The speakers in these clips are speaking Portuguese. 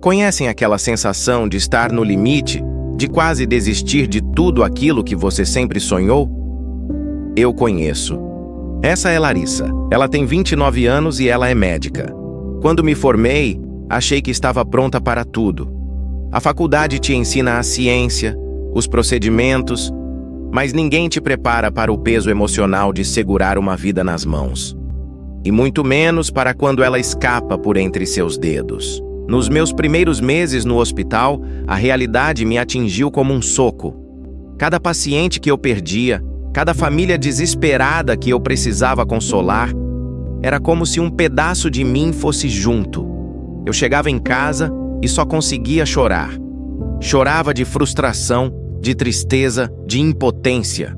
Conhecem aquela sensação de estar no limite, de quase desistir de tudo aquilo que você sempre sonhou? Eu conheço. Essa é Larissa. Ela tem 29 anos e ela é médica. Quando me formei, achei que estava pronta para tudo. A faculdade te ensina a ciência, os procedimentos, mas ninguém te prepara para o peso emocional de segurar uma vida nas mãos. E muito menos para quando ela escapa por entre seus dedos. Nos meus primeiros meses no hospital, a realidade me atingiu como um soco. Cada paciente que eu perdia, cada família desesperada que eu precisava consolar, era como se um pedaço de mim fosse junto. Eu chegava em casa e só conseguia chorar. Chorava de frustração, de tristeza, de impotência.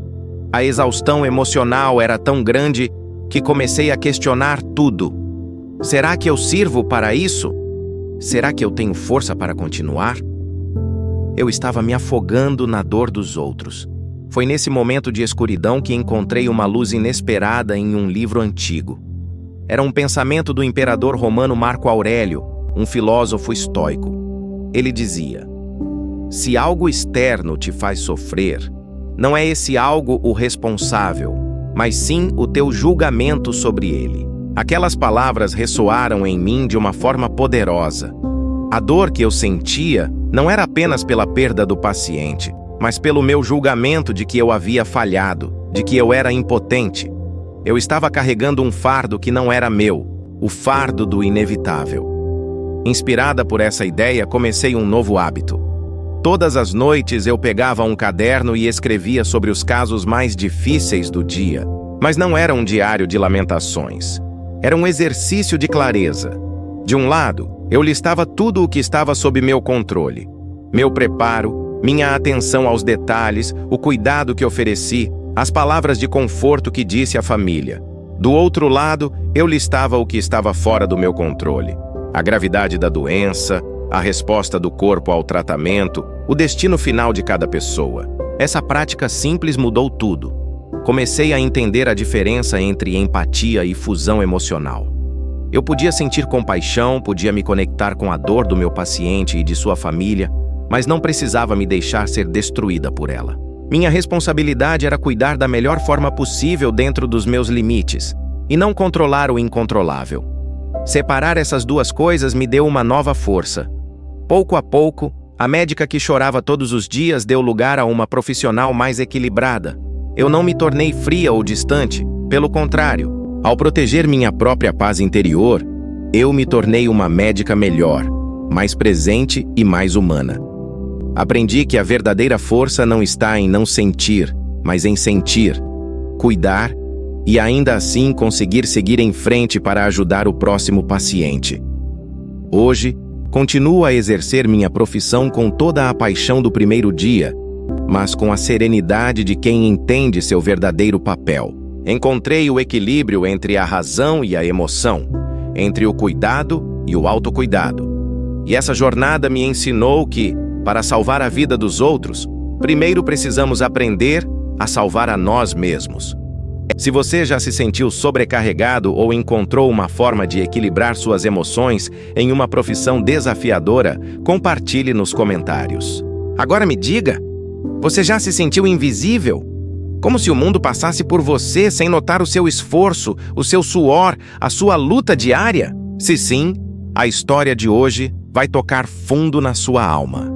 A exaustão emocional era tão grande que comecei a questionar tudo. Será que eu sirvo para isso? Será que eu tenho força para continuar? Eu estava me afogando na dor dos outros. Foi nesse momento de escuridão que encontrei uma luz inesperada em um livro antigo. Era um pensamento do imperador romano Marco Aurélio, um filósofo estoico. Ele dizia: se algo externo te faz sofrer, não é esse algo o responsável, mas sim o teu julgamento sobre ele. Aquelas palavras ressoaram em mim de uma forma poderosa. A dor que eu sentia não era apenas pela perda do paciente, mas pelo meu julgamento de que eu havia falhado, de que eu era impotente. Eu estava carregando um fardo que não era meu, o fardo do inevitável. Inspirada por essa ideia, comecei um novo hábito. Todas as noites eu pegava um caderno e escrevia sobre os casos mais difíceis do dia. Mas não era um diário de lamentações. Era um exercício de clareza. De um lado, eu listava tudo o que estava sob meu controle. Meu preparo, minha atenção aos detalhes, o cuidado que ofereci, as palavras de conforto que disse à família. Do outro lado, eu listava o que estava fora do meu controle. A gravidade da doença, a resposta do corpo ao tratamento, o destino final de cada pessoa. Essa prática simples mudou tudo. Comecei a entender a diferença entre empatia e fusão emocional. Eu podia sentir compaixão, podia me conectar com a dor do meu paciente e de sua família, mas não precisava me deixar ser destruída por ela. Minha responsabilidade era cuidar da melhor forma possível dentro dos meus limites, e não controlar o incontrolável. Separar essas duas coisas me deu uma nova força. Pouco a pouco, a médica que chorava todos os dias deu lugar a uma profissional mais equilibrada. Eu não me tornei fria ou distante, pelo contrário, ao proteger minha própria paz interior, eu me tornei uma médica melhor, mais presente e mais humana. Aprendi que a verdadeira força não está em não sentir, mas em sentir, cuidar e ainda assim conseguir seguir em frente para ajudar o próximo paciente. Hoje, continuo a exercer minha profissão com toda a paixão do primeiro dia, mas com a serenidade de quem entende seu verdadeiro papel. Encontrei o equilíbrio entre a razão e a emoção, entre o cuidado e o autocuidado. E essa jornada me ensinou que, para salvar a vida dos outros, primeiro precisamos aprender a salvar a nós mesmos. Se você já se sentiu sobrecarregado ou encontrou uma forma de equilibrar suas emoções em uma profissão desafiadora, compartilhe nos comentários. Agora me diga, você já se sentiu invisível? Como se o mundo passasse por você sem notar o seu esforço, o seu suor, a sua luta diária? Se sim, a história de hoje vai tocar fundo na sua alma.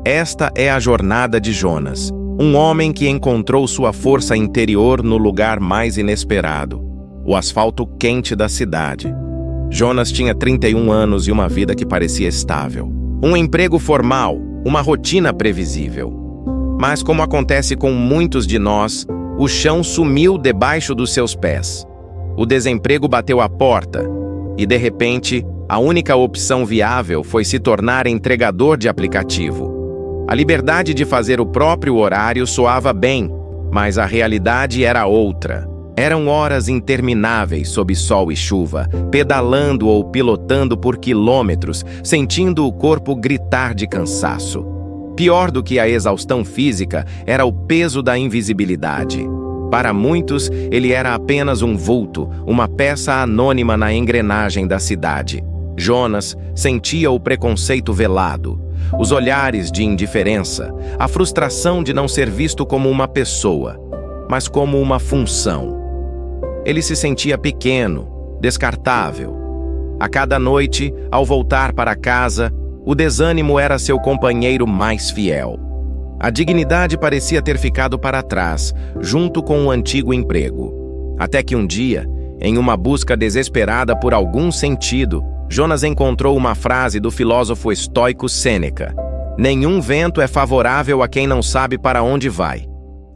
Esta é a jornada de Jonas, um homem que encontrou sua força interior no lugar mais inesperado, o asfalto quente da cidade. Jonas tinha 31 anos e uma vida que parecia estável. Um emprego formal, uma rotina previsível. Mas, como acontece com muitos de nós, o chão sumiu debaixo dos seus pés. O desemprego bateu à porta e, de repente, a única opção viável foi se tornar entregador de aplicativo. A liberdade de fazer o próprio horário soava bem, mas a realidade era outra. Eram horas intermináveis sob sol e chuva, pedalando ou pilotando por quilômetros, sentindo o corpo gritar de cansaço. Pior do que a exaustão física era o peso da invisibilidade. Para muitos, ele era apenas um vulto, uma peça anônima na engrenagem da cidade. Jonas sentia o preconceito velado, os olhares de indiferença, a frustração de não ser visto como uma pessoa, mas como uma função. Ele se sentia pequeno, descartável. A cada noite, ao voltar para casa, o desânimo era seu companheiro mais fiel. A dignidade parecia ter ficado para trás, junto com o antigo emprego. Até que um dia, em uma busca desesperada por algum sentido, Jonas encontrou uma frase do filósofo estoico Sêneca: "Nenhum vento é favorável a quem não sabe para onde vai."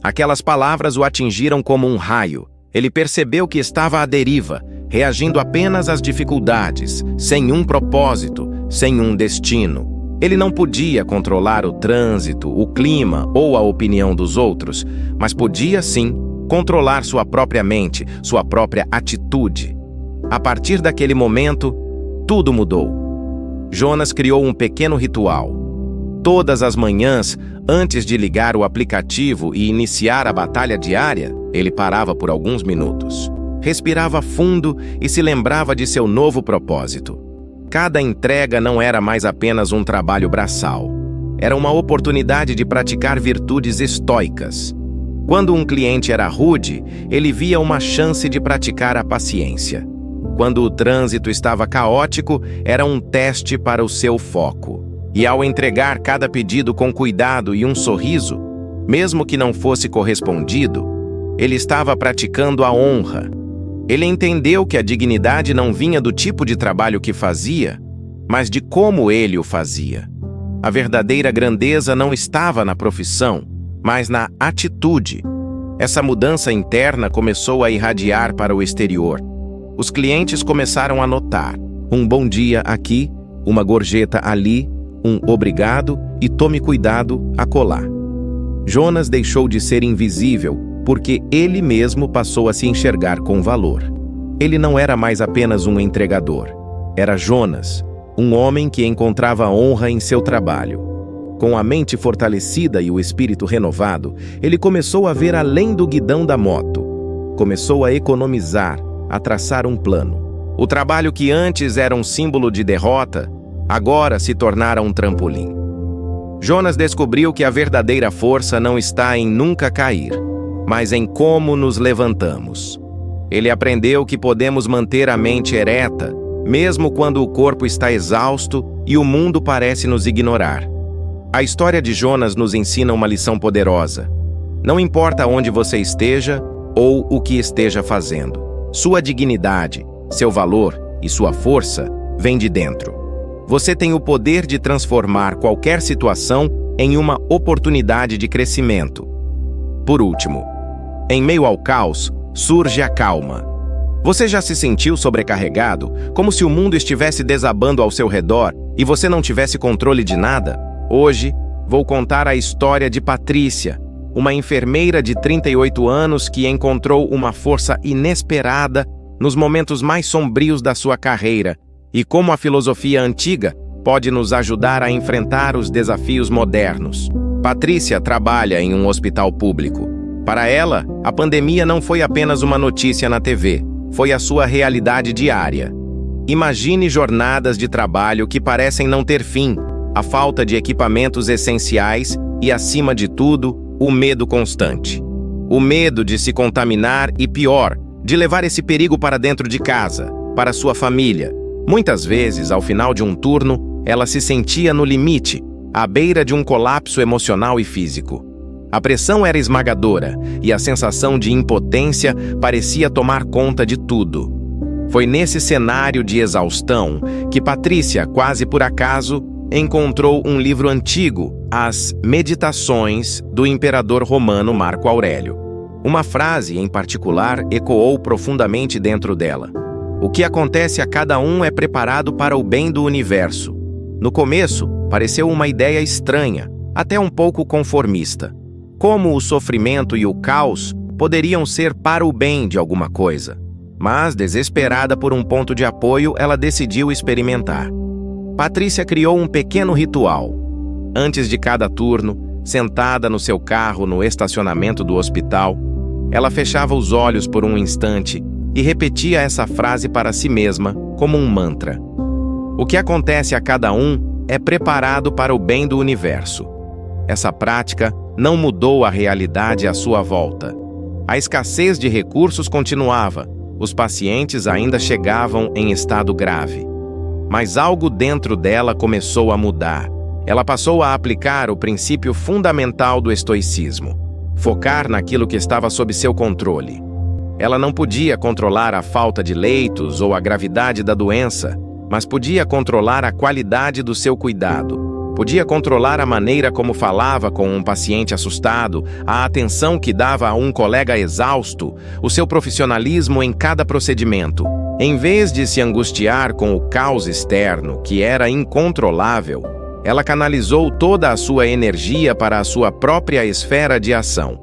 Aquelas palavras o atingiram como um raio. Ele percebeu que estava à deriva, reagindo apenas às dificuldades, sem um propósito, sem um destino. Ele não podia controlar o trânsito, o clima ou a opinião dos outros, mas podia sim controlar sua própria mente, sua própria atitude. A partir daquele momento, tudo mudou. Jonas criou um pequeno ritual. Todas as manhãs, antes de ligar o aplicativo e iniciar a batalha diária, ele parava por alguns minutos. Respirava fundo e se lembrava de seu novo propósito. Cada entrega não era mais apenas um trabalho braçal. Era uma oportunidade de praticar virtudes estoicas. Quando um cliente era rude, ele via uma chance de praticar a paciência. Quando o trânsito estava caótico, era um teste para o seu foco. E ao entregar cada pedido com cuidado e um sorriso, mesmo que não fosse correspondido, ele estava praticando a honra. Ele entendeu que a dignidade não vinha do tipo de trabalho que fazia, mas de como ele o fazia. A verdadeira grandeza não estava na profissão, mas na atitude. Essa mudança interna começou a irradiar para o exterior. Os clientes começaram a notar: um bom dia aqui, uma gorjeta ali, um obrigado e tome cuidado acolá. Jonas deixou de ser invisível porque ele mesmo passou a se enxergar com valor. Ele não era mais apenas um entregador. Era Jonas, um homem que encontrava honra em seu trabalho. Com a mente fortalecida e o espírito renovado, ele começou a ver além do guidão da moto. Começou a economizar, a traçar um plano. O trabalho que antes era um símbolo de derrota, agora se tornara um trampolim. Jonas descobriu que a verdadeira força não está em nunca cair, mas em como nos levantamos. Ele aprendeu que podemos manter a mente ereta, mesmo quando o corpo está exausto e o mundo parece nos ignorar. A história de Jonas nos ensina uma lição poderosa. Não importa onde você esteja ou o que esteja fazendo, sua dignidade, seu valor e sua força vêm de dentro. Você tem o poder de transformar qualquer situação em uma oportunidade de crescimento. Por último, em meio ao caos, surge a calma. Você já se sentiu sobrecarregado, como se o mundo estivesse desabando ao seu redor e você não tivesse controle de nada? Hoje, vou contar a história de Patrícia, uma enfermeira de 38 anos que encontrou uma força inesperada nos momentos mais sombrios da sua carreira e como a filosofia antiga pode nos ajudar a enfrentar os desafios modernos. Patrícia trabalha em um hospital público. Para ela, a pandemia não foi apenas uma notícia na TV, foi a sua realidade diária. Imagine jornadas de trabalho que parecem não ter fim, a falta de equipamentos essenciais e, acima de tudo, o medo constante. O medo de se contaminar e, pior, de levar esse perigo para dentro de casa, para sua família. Muitas vezes, ao final de um turno, ela se sentia no limite, à beira de um colapso emocional e físico. A pressão era esmagadora e a sensação de impotência parecia tomar conta de tudo. Foi nesse cenário de exaustão que Patrícia, quase por acaso, encontrou um livro antigo, As Meditações do imperador romano Marco Aurélio. Uma frase, em particular, ecoou profundamente dentro dela. O que acontece a cada um é preparado para o bem do universo. No começo, pareceu uma ideia estranha, até um pouco conformista. Como o sofrimento e o caos poderiam ser para o bem de alguma coisa. Mas, desesperada por um ponto de apoio, ela decidiu experimentar. Patrícia criou um pequeno ritual. Antes de cada turno, sentada no seu carro no estacionamento do hospital, ela fechava os olhos por um instante e repetia essa frase para si mesma como um mantra. O que acontece a cada um é preparado para o bem do universo. Essa prática não mudou a realidade à sua volta. A escassez de recursos continuava, os pacientes ainda chegavam em estado grave. Mas algo dentro dela começou a mudar. Ela passou a aplicar o princípio fundamental do estoicismo: focar naquilo que estava sob seu controle. Ela não podia controlar a falta de leitos ou a gravidade da doença, mas podia controlar a qualidade do seu cuidado. Podia controlar a maneira como falava com um paciente assustado, a atenção que dava a um colega exausto, o seu profissionalismo em cada procedimento. Em vez de se angustiar com o caos externo, que era incontrolável, ela canalizou toda a sua energia para a sua própria esfera de ação.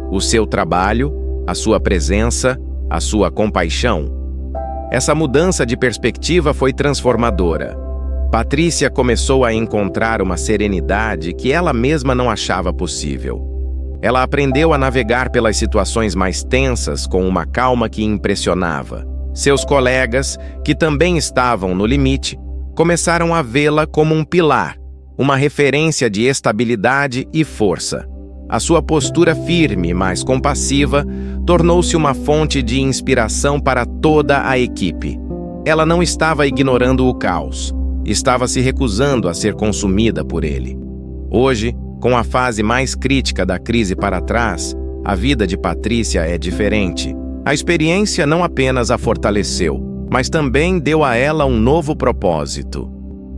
O seu trabalho, a sua presença, a sua compaixão. Essa mudança de perspectiva foi transformadora. Patrícia começou a encontrar uma serenidade que ela mesma não achava possível. Ela aprendeu a navegar pelas situações mais tensas com uma calma que impressionava. Seus colegas, que também estavam no limite, começaram a vê-la como um pilar, uma referência de estabilidade e força. A sua postura firme, mas compassiva, tornou-se uma fonte de inspiração para toda a equipe. Ela não estava ignorando o caos, estava se recusando a ser consumida por ele. Hoje, com a fase mais crítica da crise para trás, a vida de Patrícia é diferente. A experiência não apenas a fortaleceu, mas também deu a ela um novo propósito.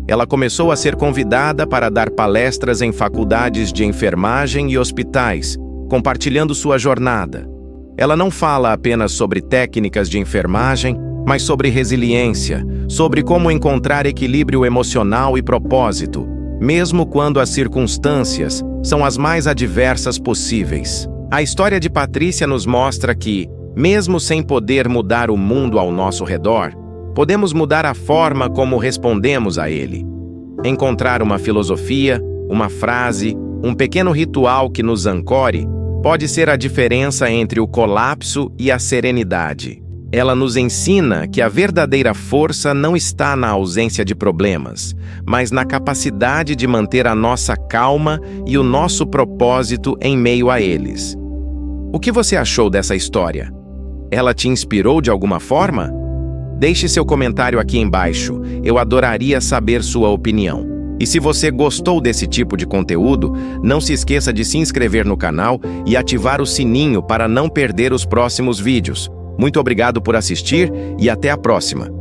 Ela começou a ser convidada para dar palestras em faculdades de enfermagem e hospitais, compartilhando sua jornada. Ela não fala apenas sobre técnicas de enfermagem, mas sobre resiliência, sobre como encontrar equilíbrio emocional e propósito, mesmo quando as circunstâncias são as mais adversas possíveis. A história de Patrícia nos mostra que, mesmo sem poder mudar o mundo ao nosso redor, podemos mudar a forma como respondemos a ele. Encontrar uma filosofia, uma frase, um pequeno ritual que nos ancore pode ser a diferença entre o colapso e a serenidade. Ela nos ensina que a verdadeira força não está na ausência de problemas, mas na capacidade de manter a nossa calma e o nosso propósito em meio a eles. O que você achou dessa história? Ela te inspirou de alguma forma? Deixe seu comentário aqui embaixo, eu adoraria saber sua opinião. E se você gostou desse tipo de conteúdo, não se esqueça de se inscrever no canal e ativar o sininho para não perder os próximos vídeos. Muito obrigado por assistir e até a próxima!